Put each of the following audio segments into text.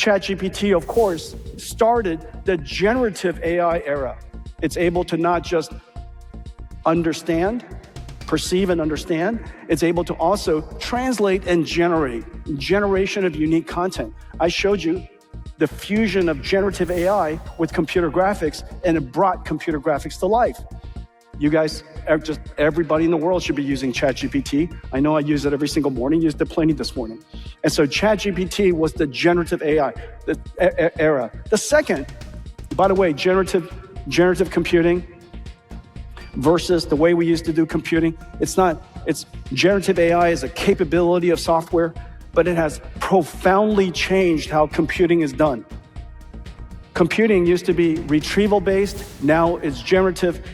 ChatGPT, of course, started the generative AI era. It's able to not just understand, perceive and understand, it's able to also translate and generation of unique content. I showed you the fusion of generative AI with computer graphics, and it brought computer graphics to life. You guys, everybody in the world should be using ChatGPT. I know I use it every single morning, used it plenty this morning. And so ChatGPT was the generative AI era. The second, by the way, generative computing versus the way we used to do computing, it's generative AI is a capability of software, but it has profoundly changed how computing is done. Computing used to be retrieval-based, now it's generative.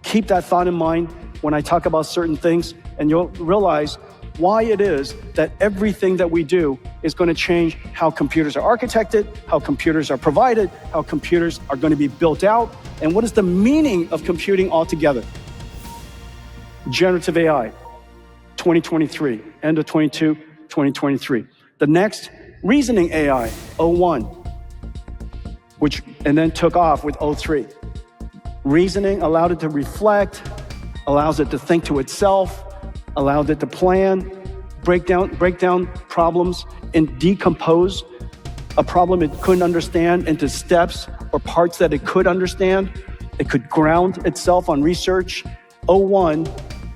Keep that thought in mind when I talk about certain things, and you'll realize why it is that everything that we do is going to change how computers are architected, how computers are provided, how computers are going to be built out, and what is the meaning of computing altogether. Generative AI, 2023, end of 22, 2023. The next, reasoning AI, 01, and then took off with 03. Reasoning allowed it to reflect, allows it to think to itself, allowed it to plan, break down problems and decompose a problem it couldn't understand into steps or parts that it could understand. It could ground itself on research. 01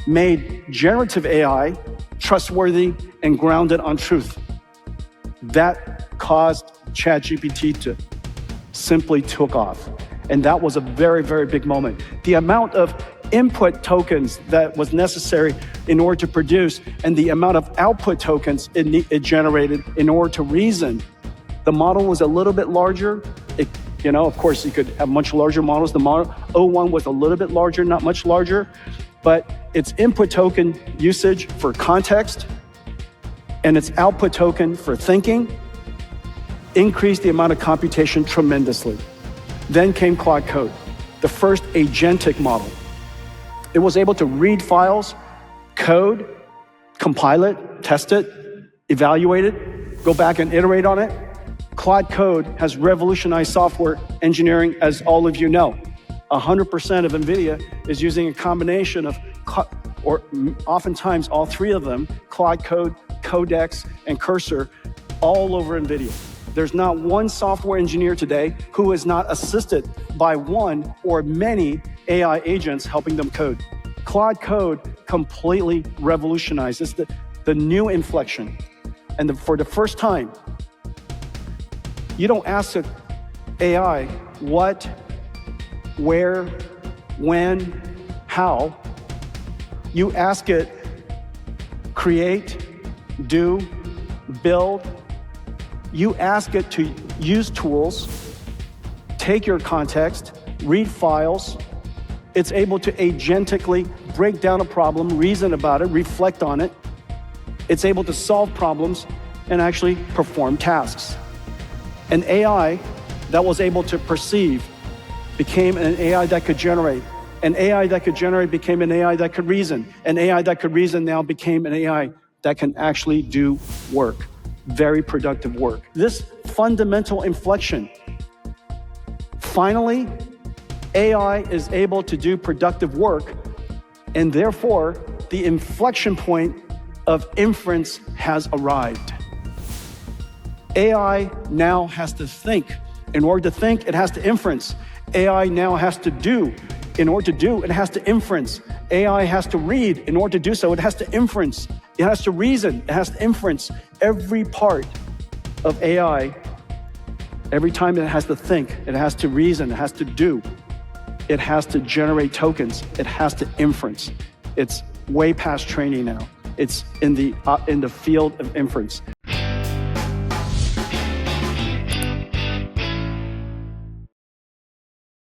made generative AI trustworthy and grounded on truth. That caused ChatGPT to simply took off. And that was a very, very big moment. The amount of input tokens that was necessary in order to produce and the amount of output tokens it generated in order to reason. The model was a little bit larger. Of course, you could have much larger models. The model 01 was a little bit larger, not much larger, but its input token usage for context and its output token for thinking increased the amount of computation tremendously. Then came Claude Code, the first agentic model. It was able to read files, code, compile it, test it, evaluate it, go back and iterate on it. Claude Code has revolutionized software engineering, as all of you know. 100% of NVIDIA is using a combination of, or oftentimes all three of them, Claude Code, Codex, and Cursor, all over NVIDIA. There's not one software engineer today who is not assisted by one or many AI agents helping them code. Claude Code completely revolutionized. It's the new inflection. And for the first time, you don't ask an AI what, where, when, how. You ask it create, do, build. You ask it to use tools, take your context, read files. It's able to agentically break down a problem, reason about it, reflect on it. It's able to solve problems and actually perform tasks. An AI that was able to perceive became an AI that could generate. An AI that could generate became an AI that could reason. An AI that could reason now became an AI that can actually do work. Very productive work. This fundamental inflection, finally, AI is able to do productive work, and therefore, the inflection point of inference has arrived. AI now has to think. In order to think, it has to inference. AI now has to do. In order to do, it has to inference. AI has to read. In order to do so, it has to inference. It has to reason. It has to inference. Every part of AI, every time it has to think, it has to reason, it has to do, it has to generate tokens, it has to inference. It's way past training now. It's in the field of inference.